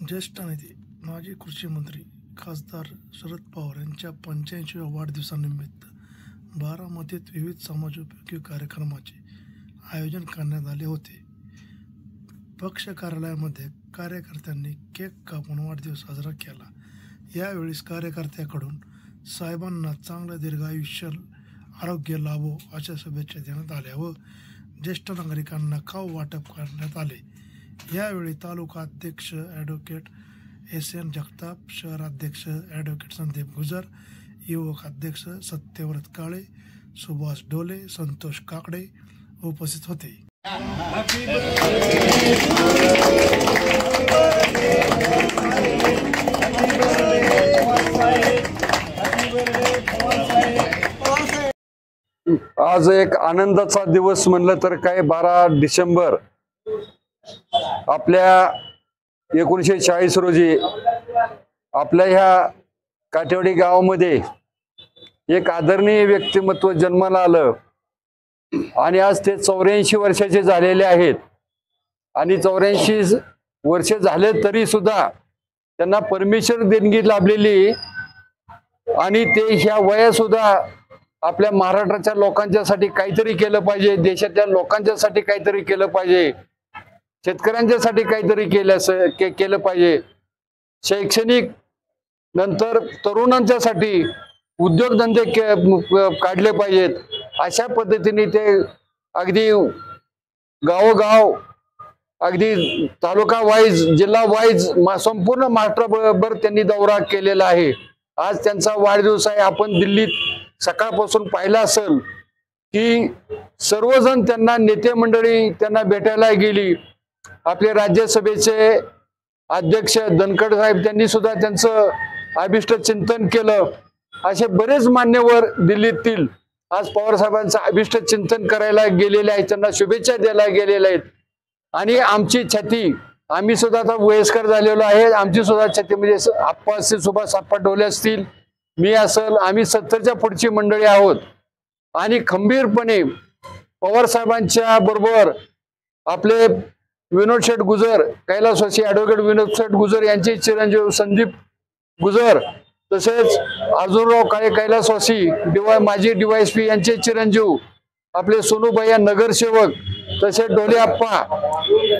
ज्येष्ठ नेते माजी कृषी मंत्री खासदार शरद पवार यांच्या 85व्या वाढदिवसानिमित्त बारामतीत विविध समाजोपयोगी कार्यक्रमाचे आयोजन करण्यात आले होते. पक्ष कार्यालयामध्ये कार्यकर्त्यांनी केक कापून वाढदिवस साजरा केला. यावेळी कार्यकर्त्यांकडून साहेबांना चांगलं दीर्घायुष्य आरोग्य लाभो अशा शुभेच्छा देण्यात आल्या व ज्येष्ठ नागरिकांना खाऊ वाटप करण्यात आले. यावेळी तालुका अध्यक्ष ॲडव्होकेट SN जगताप, शहर अध्यक्ष ॲडव्होकेट संदीप गुजर, युवक अध्यक्ष सत्यव्रत काळे, सुभाष डोले, संतोष काकडे उपस्थित होते. आज एक आनंदाचा दिवस म्हणलं तर काय, 12 डिसेंबर आपल्या 1940 रोजी आपल्या ह्या काटेवाडी गावामध्ये एक आदरणीय व्यक्तिमत्व जन्माला आलं आणि आज ते 84 वर्षाचे झालेले आहेत. आणि 84 वर्ष झाले तरी सुद्धा त्यांना परमेश्वर देणगी लाभलेली आणि ते ह्या वयात सुद्धा आपल्या महाराष्ट्राच्या लोकांच्यासाठी काहीतरी केलं पाहिजे, देशातल्या लोकांच्यासाठी काहीतरी केलं पाहिजे, शेतकऱ्यांच्यासाठी काहीतरी केलं पाहिजे, शैक्षणिक नंतर तरुणांच्यासाठी उद्योगधंदे काढले पाहिजेत. अशा पद्धतीने ते अगदी गावोगाव, अगदी तालुका वाईज, जिल्हा वाईज, संपूर्ण महाराष्ट्रभर त्यांनी दौरा केलेला आहे. आज त्यांचा वाढदिवस आहे. आपण दिल्लीत सकाळपासून पाहिलं असेल की सर्वजण त्यांना, नेते मंडळी त्यांना भेटायला गेली. आपले राज्यसभेचे अध्यक्ष धनखड साहेब त्यांनी सुद्धा त्यांचं अभिष्ट चिंतन केलं. असे बरेच मान्यवर दिल्लीतील आज पवार साहेबांचं अभिष्ट चिंतन करायला गेलेले आहेत, त्यांना शुभेच्छा द्यायला गेलेल्या आहेत. आणि आमची छाती, आम्ही सुद्धा आता वयस्कर झालेलो आहे, आमची सुद्धा छाती म्हणजे आप्पा असतील, सुभाष आप्पा डोले असतील, मी असेल, आम्ही 70च्या पुढची मंडळी आहोत. आणि खंबीरपणे पवार साहेबांच्या बरोबर आपले विनोद शेठ गुजर, कैलासवासी ॲडव्होकेट विनोद शेठ गुजर यांचे चिरंजीव संदीप गुजर, तसेच अर्जुनराव काळे कैलासवासी माजी DYSP यांचे चिरंजीव आपले सोनूभैया नगरसेवक, तसेच डोले आप्पा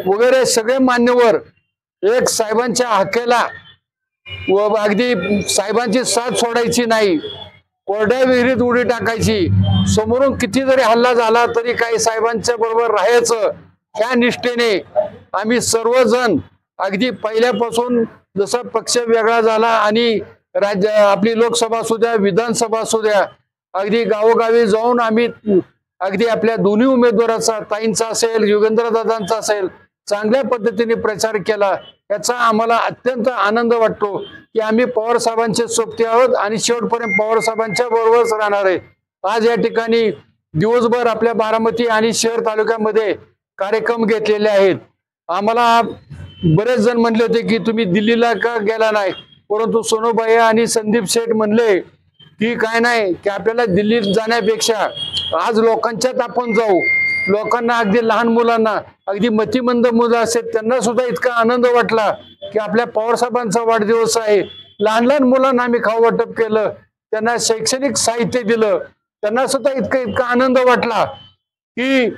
वगैरे सगळे मान्यवर एक साहेबांच्या हाकेला व अगदी साहेबांची साथ सोडायची नाही, कोरड्या विहिरीत उडी टाकायची, समोरून किती जरी हल्ला झाला तरी काही साहेबांच्या बरोबर राहायचं, ह्या निष्ठेने आम्ही सर्वजण अगदी पहिल्यापासून जसा पक्ष वेगळा झाला आणि आपली लोकसभा असू द्या, विधानसभा असू द्या, अगदी गावोगावी जाऊन आम्ही अगदी आपल्या दोन्ही उमेदवाराचा, ताईंचा असेल, योगेंद्रदादांचा असेल, चांगल्या पद्धतीने प्रचार केला. याचा आम्हाला अत्यंत आनंद वाटतो की आम्ही पवार साहेबांचे सोबती आहोत आणि शेवटपर्यंत पवार साहेबांच्या बरोबरच राहणार आहे. आज या ठिकाणी दिवसभर आपल्या बारामती आणि शहर तालुक्यामध्ये कार्यक्रम घेतलेले आहेत. आम्हाला बरेच जण म्हणले होते की तुम्ही दिल्लीला का गेला नाही, परंतु सोनूबाई आणि संदीप शेठ म्हणले की काय नाही, की आपल्याला दिल्लीत जाण्यापेक्षा आज लोकांच्यात आपण जाऊ. लोकांना, अगदी लहान मुलांना, अगदी मतिमंद मुलं असतात त्यांना सुद्धा इतका आनंद वाटला की आपल्या पवार साहेबांचा वाढदिवस आहे. लहान लहान मुलांना आम्ही खाऊ वाटप केलं, त्यांना शैक्षणिक साहित्य दिलं, त्यांना सुद्धा इतका आनंद वाटला की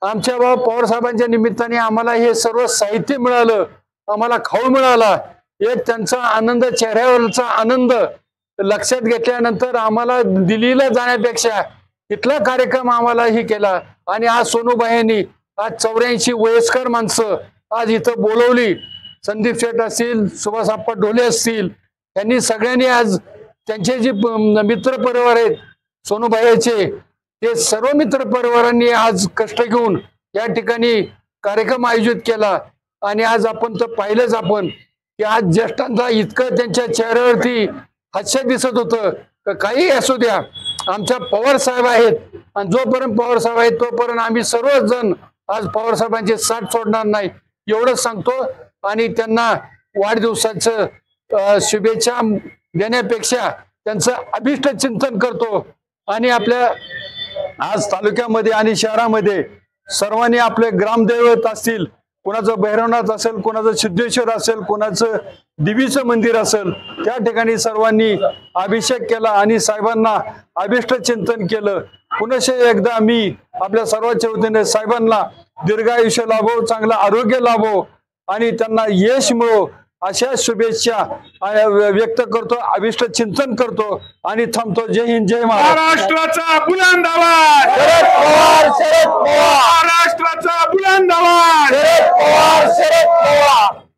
आमच्या पवार साहेबांच्या निमित्ताने आम्हाला हे सर्व साहित्य मिळालं, आम्हाला खाऊ मिळाला. एक त्यांचा आनंद, चेहऱ्यावरचा आनंद लक्षात घेतल्यानंतर आम्हाला दिल्लीला जाण्यापेक्षा इथला कार्यक्रम आम्हाला ही केला. आणि आज सोनूबाईंनी आज 84 वयस्कर माणसं आज इथं बोलवली. संदीप शेठ असतील, सुभाष आप्पा डोले असतील, यांनी सगळ्यांनी आज त्यांचे जे मित्र परिवार आहेत सोनूबाईचे, ते सर्व मित्र परिवारांनी आज कष्ट घेऊन या ठिकाणी कार्यक्रम आयोजित केला. आणि आज आपण तर पाहिलंच आपण की आज ज्येष्ठांचा इतकं त्यांच्या चेहऱ्यावरती हास्य दिसत होतं. काही असू द्या, आमच्या पवार साहेब आहेत आणि जोपर्यंत पवार साहेब आहेत तोपर्यंत आम्ही सर्वच जण आज पवार साहेबांची साथ सोडणार नाही, एवढंच सांगतो. आणि त्यांना वाढदिवसाचं शुभेच्छा देण्यापेक्षा त्यांचं अभिष्ट चिंतन करतो. आणि आपल्या आज तालुक्यामध्ये आणि शहरामध्ये सर्वांनी आपले ग्रामदैवत असतील, कोणाचं भैरवनाथ असेल, कोणाचं सिद्धेश्वर असेल, कोणाचं देवीचं मंदिर असेल, त्या ठिकाणी सर्वांनी अभिषेक केला आणि साहेबांना अभिष्ट चिंतन केलं. पुनश्च एकदा मी आपल्या सर्वांच्या वतीने साहेबांना दीर्घायुष्य लाभो, चांगलं आरोग्य लाभो आणि त्यांना यश मिळो अशा शुभेच्छा व्यक्त करतो, अभिष्ट चिंतन करतो आणि थांबतो. जय हिंद, जय महाराष्ट्राचा बुलंद आवाज, शरद पवार, महाराष्ट्राचा बुलंद आवाज, शरद पवार.